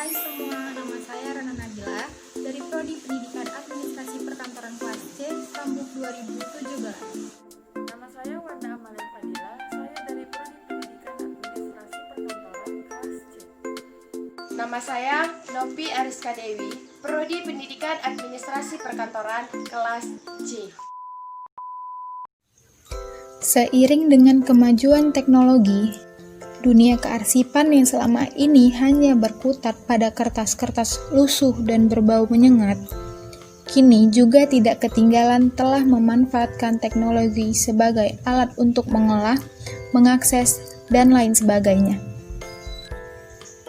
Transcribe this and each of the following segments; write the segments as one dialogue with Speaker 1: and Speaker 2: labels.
Speaker 1: Hai semua, nama saya Rana Nabila dari Prodi Pendidikan Administrasi Perkantoran kelas C, Sambuk 2017.
Speaker 2: Nama saya Wardah Amalia Fadila, saya dari Prodi Pendidikan Administrasi Perkantoran kelas C.
Speaker 3: Nama saya Nopi Ariska Dewi, Prodi Pendidikan Administrasi Perkantoran kelas C.
Speaker 1: Seiring dengan kemajuan teknologi, dunia kearsipan yang selama ini hanya berkutat pada kertas-kertas lusuh dan berbau menyengat, kini juga tidak ketinggalan telah memanfaatkan teknologi sebagai alat untuk mengolah, mengakses, dan lain sebagainya.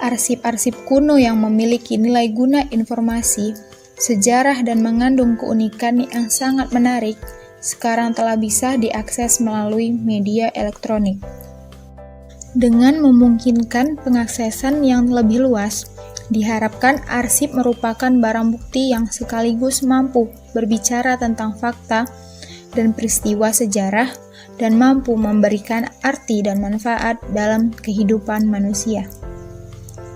Speaker 1: Arsip-arsip kuno yang memiliki nilai guna informasi, sejarah, dan mengandung keunikan yang sangat menarik, sekarang telah bisa diakses melalui media elektronik. Dengan memungkinkan pengaksesan yang lebih luas, diharapkan arsip merupakan barang bukti yang sekaligus mampu berbicara tentang fakta dan peristiwa sejarah dan mampu memberikan arti dan manfaat dalam kehidupan manusia.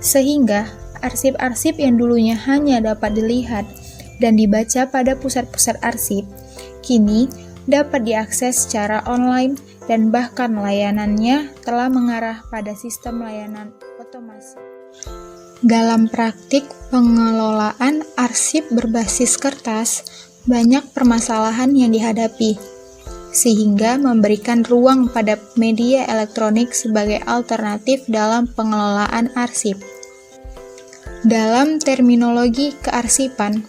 Speaker 1: Sehingga arsip-arsip yang dulunya hanya dapat dilihat dan dibaca pada pusat-pusat arsip, kini dapat diakses secara online dan bahkan layanannya telah mengarah pada sistem layanan otomasi. Dalam praktik pengelolaan arsip berbasis kertas, banyak permasalahan yang dihadapi, sehingga memberikan ruang pada media elektronik sebagai alternatif dalam pengelolaan arsip. Dalam terminologi kearsipan,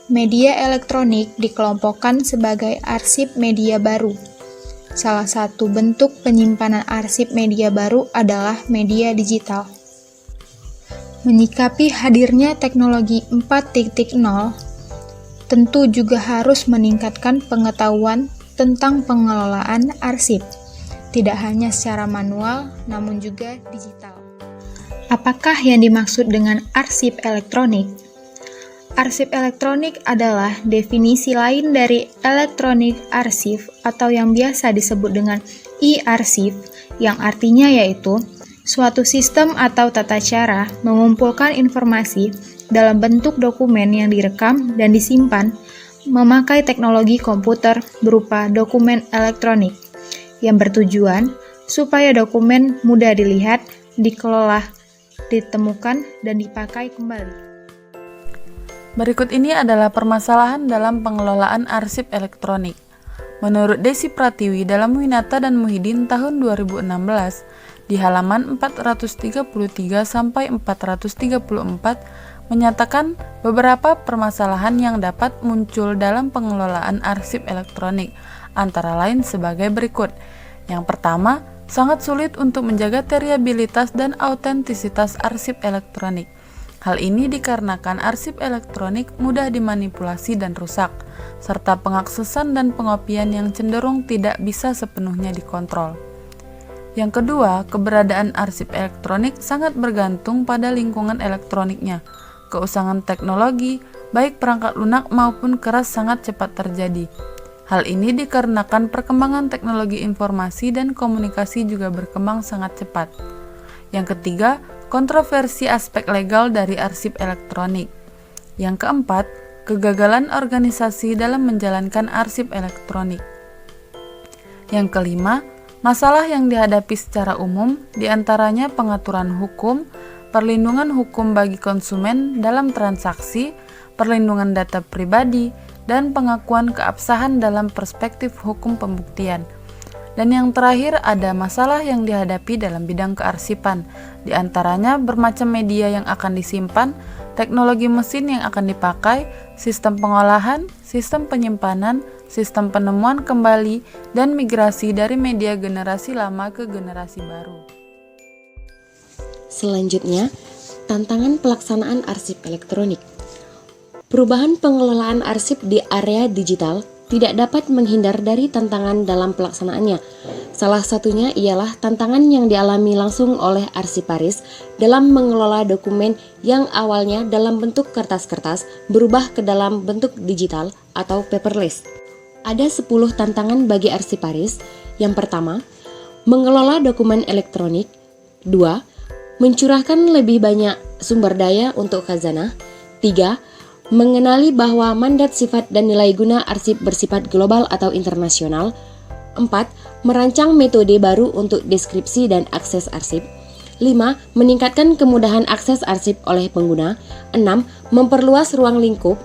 Speaker 1: media elektronik dikelompokkan sebagai arsip media baru. Salah satu bentuk penyimpanan arsip media baru adalah media digital. Menyikapi hadirnya teknologi 4.0, tentu juga harus meningkatkan pengetahuan tentang pengelolaan arsip, tidak hanya secara manual, namun juga digital. Apakah yang dimaksud dengan arsip elektronik? Arsip elektronik adalah definisi lain dari elektronik arsip atau yang biasa disebut dengan e-arsip, yang artinya yaitu suatu sistem atau tata cara mengumpulkan informasi dalam bentuk dokumen yang direkam dan disimpan memakai teknologi komputer berupa dokumen elektronik, yang bertujuan supaya dokumen mudah dilihat, dikelola, ditemukan, dan dipakai kembali.
Speaker 2: Berikut ini adalah permasalahan dalam pengelolaan arsip elektronik. Menurut Desi Pratiwi dalam Winata dan Muhyiddin tahun 2016, di halaman 433 sampai 434 menyatakan beberapa permasalahan yang dapat muncul dalam pengelolaan arsip elektronik, antara lain sebagai berikut. Yang pertama, sangat sulit untuk menjaga variabilitas dan autentisitas arsip elektronik. Hal ini dikarenakan arsip elektronik mudah dimanipulasi dan rusak, serta pengaksesan dan pengopian yang cenderung tidak bisa sepenuhnya dikontrol. Yang kedua, keberadaan arsip elektronik sangat bergantung pada lingkungan elektroniknya. Keusangan teknologi, baik perangkat lunak maupun keras sangat cepat terjadi. Hal ini dikarenakan perkembangan teknologi informasi dan komunikasi juga berkembang sangat cepat. Yang ketiga, kontroversi aspek legal dari arsip elektronik. Yang keempat, kegagalan organisasi dalam menjalankan arsip elektronik. Yang kelima, masalah yang dihadapi secara umum diantaranya pengaturan hukum, perlindungan hukum bagi konsumen dalam transaksi, perlindungan data pribadi, dan pengakuan keabsahan dalam perspektif hukum pembuktian. Dan yang terakhir ada masalah yang dihadapi dalam bidang kearsipan, di antaranya bermacam media yang akan disimpan, teknologi mesin yang akan dipakai, sistem pengolahan, sistem penyimpanan, sistem penemuan kembali, dan migrasi dari media generasi lama ke generasi baru.
Speaker 4: Selanjutnya, tantangan pelaksanaan arsip elektronik. Perubahan pengelolaan arsip di area digital tidak dapat menghindar dari tantangan dalam pelaksanaannya. Salah satunya ialah tantangan yang dialami langsung oleh arsiparis dalam mengelola dokumen yang awalnya dalam bentuk kertas-kertas berubah ke dalam bentuk digital atau paperless. Ada 10 tantangan bagi arsiparis. Yang pertama, mengelola dokumen elektronik. 2. mencurahkan lebih banyak sumber daya untuk khazanah. 3. Mengenali bahwa mandat sifat dan nilai guna arsip bersifat global atau internasional. 4. Merancang metode baru untuk deskripsi dan akses arsip. 5. Meningkatkan kemudahan akses arsip oleh pengguna. 6. Memperluas ruang lingkup.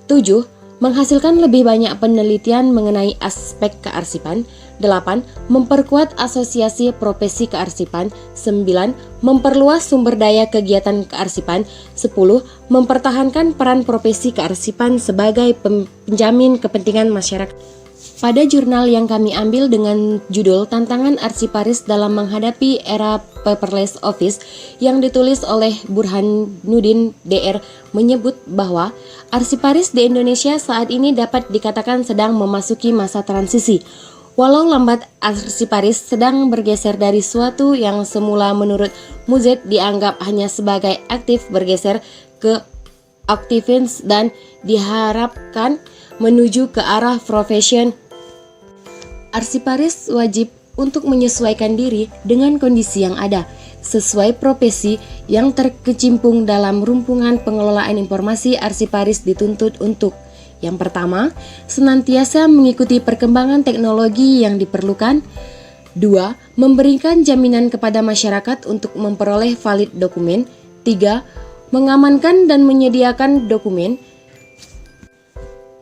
Speaker 4: 7. Menghasilkan lebih banyak penelitian mengenai aspek kearsipan. 8. Memperkuat asosiasi profesi kearsipan. 9. Memperluas sumber daya kegiatan kearsipan. 10. Mempertahankan peran profesi kearsipan sebagai penjamin kepentingan masyarakat. Pada jurnal yang kami ambil dengan judul Tantangan Arsiparis dalam Menghadapi Era Paperless Office yang ditulis oleh Burhanuddin DR menyebut bahwa arsiparis di Indonesia saat ini dapat dikatakan sedang memasuki masa transisi. Walau lambat, arsiparis sedang bergeser dari suatu yang semula menurut Muzet dianggap hanya sebagai aktif bergeser ke aktivis dan diharapkan menuju ke arah profesion. Arsiparis wajib untuk menyesuaikan diri dengan kondisi yang ada, sesuai profesi yang terkecimpung dalam rumpungan pengelolaan informasi. Arsiparis dituntut untuk: yang pertama, senantiasa mengikuti perkembangan teknologi yang diperlukan. 2. Memberikan jaminan kepada masyarakat untuk memperoleh valid dokumen. 3. Mengamankan dan menyediakan dokumen.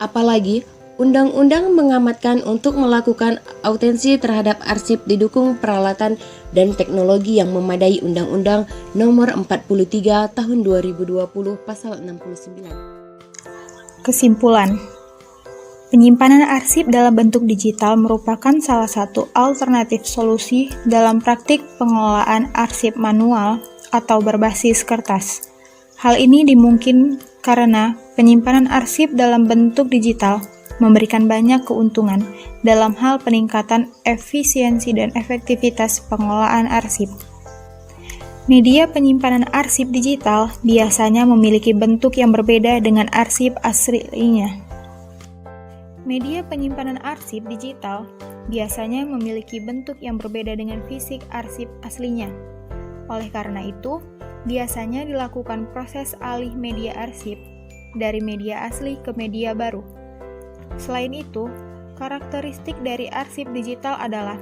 Speaker 4: Apalagi, undang-undang mengamatkan untuk melakukan autensi terhadap arsip didukung peralatan dan teknologi yang memadai. Undang-Undang Nomor 43 Tahun 2020 Pasal 69.
Speaker 1: Kesimpulan, penyimpanan arsip dalam bentuk digital merupakan salah satu alternatif solusi dalam praktik pengelolaan arsip manual atau berbasis kertas. Hal ini dimungkinkan karena penyimpanan arsip dalam bentuk digital memberikan banyak keuntungan dalam hal peningkatan efisiensi dan efektivitas pengelolaan arsip. Media penyimpanan arsip digital biasanya memiliki bentuk yang berbeda dengan arsip aslinya. Media penyimpanan arsip digital biasanya memiliki bentuk yang berbeda dengan fisik arsip aslinya. Oleh karena itu, biasanya dilakukan proses alih media arsip dari media asli ke media baru. Selain itu, karakteristik dari arsip digital adalah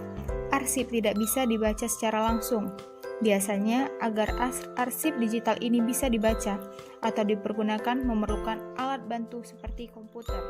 Speaker 1: arsip tidak bisa dibaca secara langsung. Biasanya, agar arsip digital ini bisa dibaca atau dipergunakan memerlukan alat bantu seperti komputer.